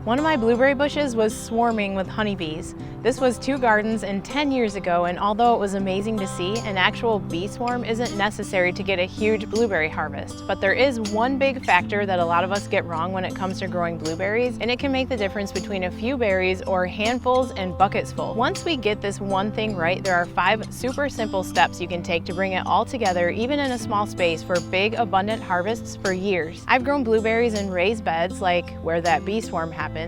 One of my blueberry bushes was swarming with honeybees. This was 2 gardens and 10 years ago, and although it was amazing to see, an actual bee swarm isn't necessary to get a huge blueberry harvest. But there is one big factor that a lot of us get wrong when it comes to growing blueberries, and it can make the difference between a few berries or handfuls and buckets full. Once we get this one thing right, there are 5 super simple steps you can take to bring it all together, even in a small space, for big, abundant harvests for years. I've grown blueberries in raised beds, like where that bee swarm happened,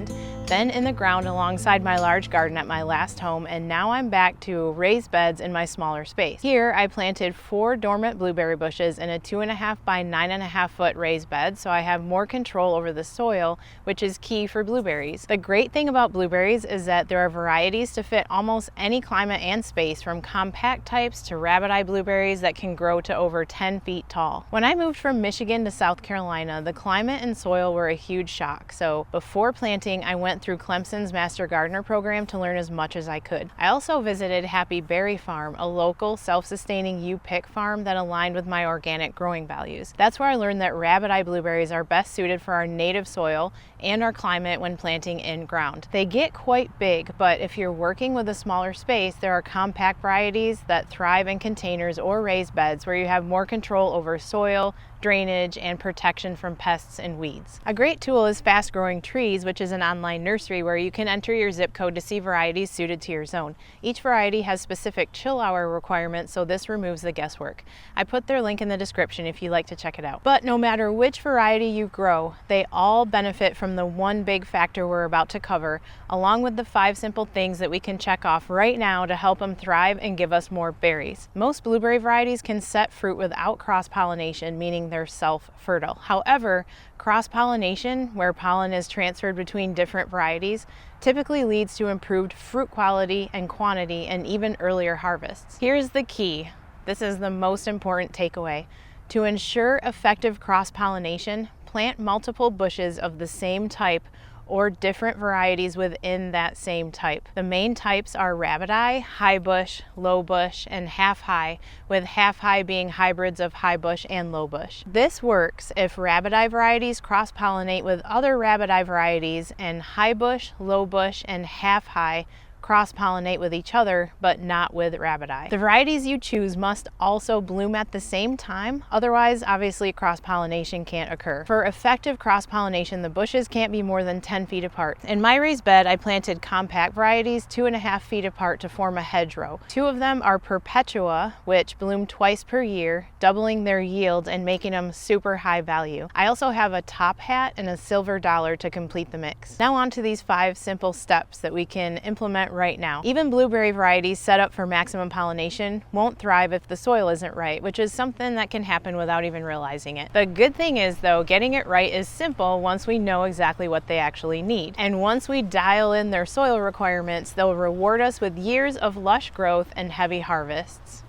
then in the ground alongside my large garden at my last home, and now I'm back to raised beds in my smaller space. Here I planted 4 dormant blueberry bushes in a 2.5 by 9.5 foot raised bed, so I have more control over the soil, which is key for blueberries. The great thing about blueberries is that there are varieties to fit almost any climate and space, from compact types to rabbit eye blueberries that can grow to over 10 feet tall. When I moved from Michigan to South Carolina, the climate and soil were a huge shock, so before planting I went through Clemson's Master Gardener program to learn as much as I could. I also visited Happy Berry Farm, a local self-sustaining you-pick farm that aligned with my organic growing values. That's where I learned that rabbit eye blueberries are best suited for our native soil and our climate when planting in ground. They get quite big, but if you're working with a smaller space, there are compact varieties that thrive in containers or raised beds where you have more control over soil, drainage, and protection from pests and weeds. A great tool is Fast Growing Trees, which is an online nursery where you can enter your zip code to see varieties suited to your zone. Each variety has specific chill hour requirements, so this removes the guesswork. I put their link in the description if you'd like to check it out. But no matter which variety you grow, they all benefit from the one big factor we're about to cover, along with the 5 simple things that we can check off right now to help them thrive and give us more berries. Most blueberry varieties can set fruit without cross-pollination, meaning they're self-fertile. However, cross-pollination, where pollen is transferred between different varieties, typically leads to improved fruit quality and quantity and even earlier harvests. Here's the key. This is the most important takeaway. To ensure effective cross-pollination, plant multiple bushes of the same type or different varieties within that same type. The main types are rabbit eye, high bush, low bush, and half high, with half high being hybrids of high bush and low bush. This works if rabbit eye varieties cross-pollinate with other rabbit eye varieties, and high bush, low bush, and half high cross-pollinate with each other, but not with rabbit eye. The varieties you choose must also bloom at the same time, otherwise obviously cross-pollination can't occur. For effective cross-pollination, the bushes can't be more than 10 feet apart. In my raised bed, I planted compact varieties 2.5 feet apart to form a hedgerow. 2 of them are Perpetua, which bloom twice per year, doubling their yield and making them super high value. I also have a top hat and a silver dollar to complete the mix. Now on to these 5 simple steps that we can implement right now. Even blueberry varieties set up for maximum pollination won't thrive if the soil isn't right, which is something that can happen without even realizing it. The good thing is, though, getting it right is simple once we know exactly what they actually need. And once we dial in their soil requirements, they'll reward us with years of lush growth and heavy harvests.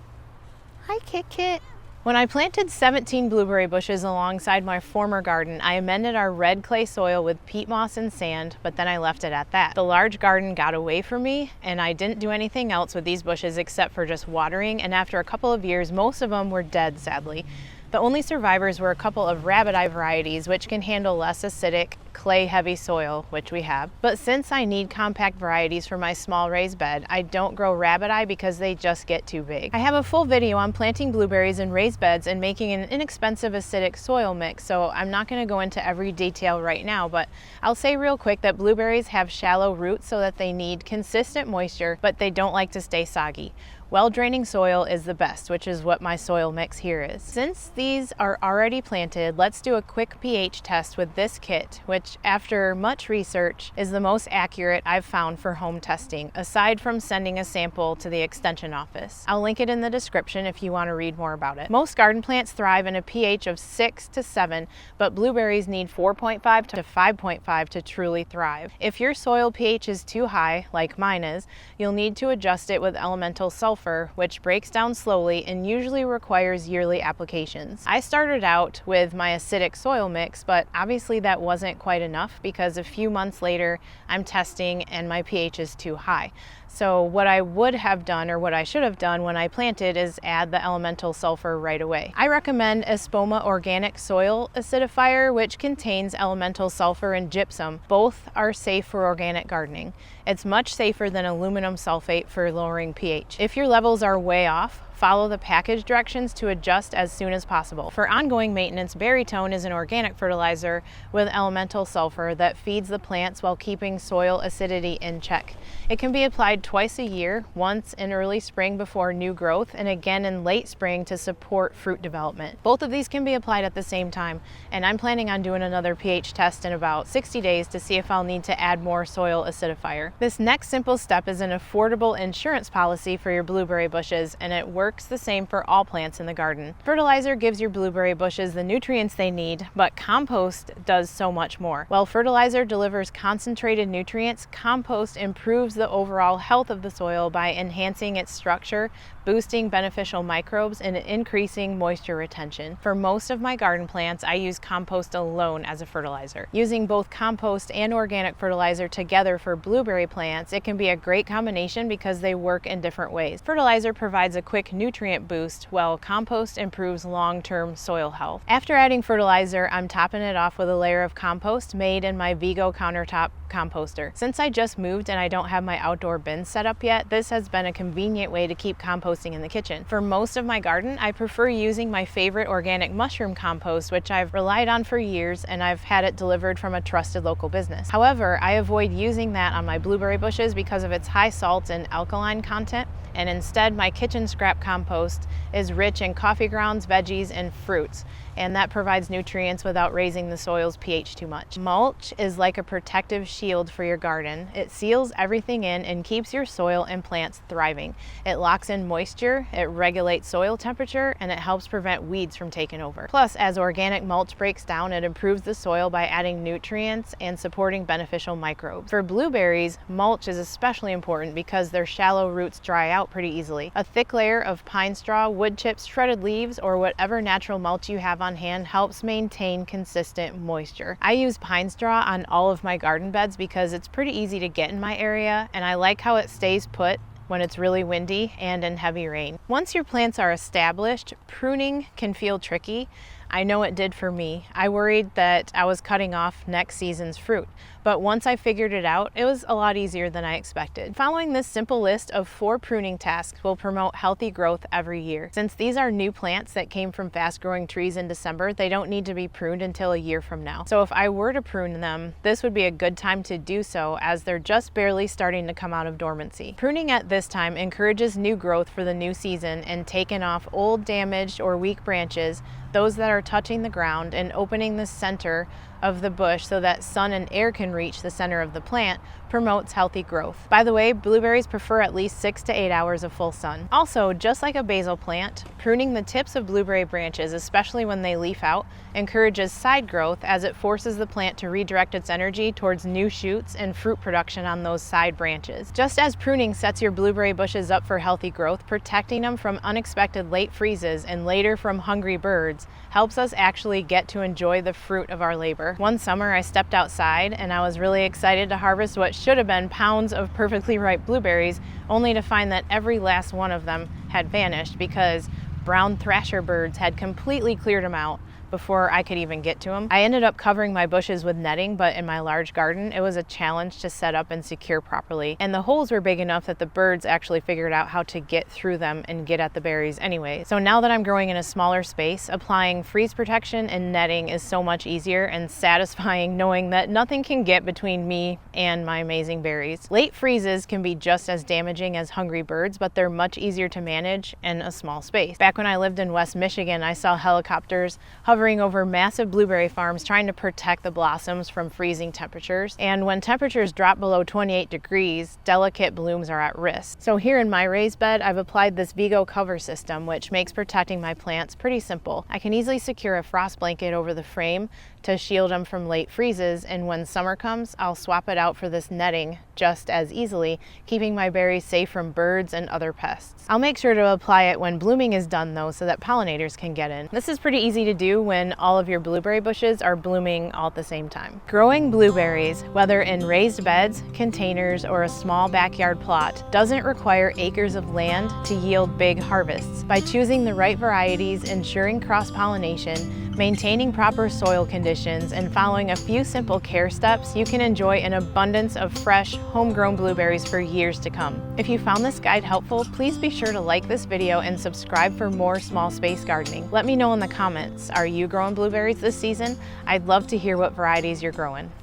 Hi, Kit Kit. When I planted 17 blueberry bushes alongside my former garden, I amended our red clay soil with peat moss and sand, but then I left it at that. The large garden got away from me, and I didn't do anything else with these bushes except for just watering, and after a couple of years, most of them were dead, sadly. The only survivors were a couple of rabbit eye varieties, which can handle less acidic, clay-heavy soil, which we have. But since I need compact varieties for my small raised bed, I don't grow rabbit eye because they just get too big. I have a full video on planting blueberries in raised beds and making an inexpensive acidic soil mix, so I'm not going to go into every detail right now, but I'll say real quick that blueberries have shallow roots so that they need consistent moisture, but they don't like to stay soggy. Well-draining soil is the best, which is what my soil mix here is. Since these are already planted, let's do a quick pH test with this kit, which after much research is the most accurate I've found for home testing, aside from sending a sample to the extension office. I'll link it in the description if you want to read more about it. Most garden plants thrive in a pH of 6 to 7, but blueberries need 4.5 to 5.5 to truly thrive. If your soil pH is too high, like mine is, you'll need to adjust it with elemental sulfur sulfur, which breaks down slowly and usually requires yearly applications. I started out with my acidic soil mix, but obviously that wasn't quite enough because a few months later I'm testing and my pH is too high. So what I would have done, or what I should have done when I planted, is add the elemental sulfur right away. I recommend Espoma Organic Soil Acidifier, which contains elemental sulfur and gypsum. Both are safe for organic gardening. It's much safer than aluminum sulfate for lowering pH. If your levels are way off, follow the package directions to adjust as soon as possible. For ongoing maintenance, Berrytone is an organic fertilizer with elemental sulfur that feeds the plants while keeping soil acidity in check. It can be applied twice a year, once in early spring before new growth and again in late spring to support fruit development. Both of these can be applied at the same time, and I'm planning on doing another pH test in about 60 days to see if I'll need to add more soil acidifier. This next simple step is an affordable insurance policy for your blueberry bushes, and it works the same for all plants in the garden. Fertilizer gives your blueberry bushes the nutrients they need, but compost does so much more. While fertilizer delivers concentrated nutrients, compost improves the overall health of the soil by enhancing its structure, boosting beneficial microbes, and increasing moisture retention. For most of my garden plants, I use compost alone as a fertilizer. Using both compost and organic fertilizer together for blueberry plants, it can be a great combination because they work in different ways. Fertilizer provides a quick nutrient boost, while compost improves long-term soil health. After adding fertilizer, I'm topping it off with a layer of compost made in my Vigo countertop composter. Since I just moved and I don't have my outdoor bin set up yet, this has been a convenient way to keep composting in the kitchen. For most of my garden, I prefer using my favorite organic mushroom compost, which I've relied on for years, and I've had it delivered from a trusted local business. However, I avoid using that on my blueberry bushes because of its high salt and alkaline content, and instead my kitchen scrap compost is rich in coffee grounds, veggies, and fruits, and that provides nutrients without raising the soil's pH too much. Mulch is like a protective shield for your garden. It seals everything in and keeps your soil and plants thriving. It locks in moisture, it regulates soil temperature, and it helps prevent weeds from taking over. Plus, as organic mulch breaks down, it improves the soil by adding nutrients and supporting beneficial microbes. For blueberries, mulch is especially important because their shallow roots dry out pretty easily. A thick layer of pine straw, wood chips, shredded leaves, or whatever natural mulch you have on hand helps maintain consistent moisture. I use pine straw on all of my garden beds because it's pretty easy to get in my area, and I like how it stays put when it's really windy and in heavy rain. Once your plants are established, pruning can feel tricky. I know it did for me. I worried that I was cutting off next season's fruit, but once I figured it out, it was a lot easier than I expected. Following this simple list of 4 pruning tasks will promote healthy growth every year. Since these are new plants that came from fast-growing trees in December, they don't need to be pruned until a year from now. So if I were to prune them, this would be a good time to do so, as they're just barely starting to come out of dormancy. Pruning at this time encourages new growth for the new season and taking off old, damaged, or weak branches, those that are touching the ground, and opening the center of the bush so that sun and air can reach the center of the plant promotes healthy growth. By the way, blueberries prefer at least 6 to 8 hours of full sun. Also, just like a basil plant, pruning the tips of blueberry branches, especially when they leaf out, encourages side growth as it forces the plant to redirect its energy towards new shoots and fruit production on those side branches. Just as pruning sets your blueberry bushes up for healthy growth, protecting them from unexpected late freezes and later from hungry birds helps us actually get to enjoy the fruit of our labor. One summer I stepped outside and I was really excited to harvest what should have been pounds of perfectly ripe blueberries, only to find that every last one of them had vanished because brown thrasher birds had completely cleared them out before I could even get to them. I ended up covering my bushes with netting, but in my large garden, it was a challenge to set up and secure properly. And the holes were big enough that the birds actually figured out how to get through them and get at the berries anyway. So now that I'm growing in a smaller space, applying freeze protection and netting is so much easier and satisfying, knowing that nothing can get between me and my amazing berries. Late freezes can be just as damaging as hungry birds, but they're much easier to manage in a small space. Back when I lived in West Michigan, I saw helicopters hovering hovering over massive blueberry farms trying to protect the blossoms from freezing temperatures. And when temperatures drop below 28 degrees, delicate blooms are at risk. So here in my raised bed, I've applied this Vigo cover system, which makes protecting my plants pretty simple. I can easily secure a frost blanket over the frame to shield them from late freezes, and when summer comes, I'll swap it out for this netting just as easily, keeping my berries safe from birds and other pests. I'll make sure to apply it when blooming is done though, so that pollinators can get in. This is pretty easy to do when all of your blueberry bushes are blooming all at the same time. Growing blueberries, whether in raised beds, containers, or a small backyard plot, doesn't require acres of land to yield big harvests. By choosing the right varieties, ensuring cross-pollination, maintaining proper soil conditions, and following a few simple care steps, you can enjoy an abundance of fresh, homegrown blueberries for years to come. If you found this guide helpful, please be sure to like this video and subscribe for more small space gardening. Let me know in the comments, are you growing blueberries this season? I'd love to hear what varieties you're growing.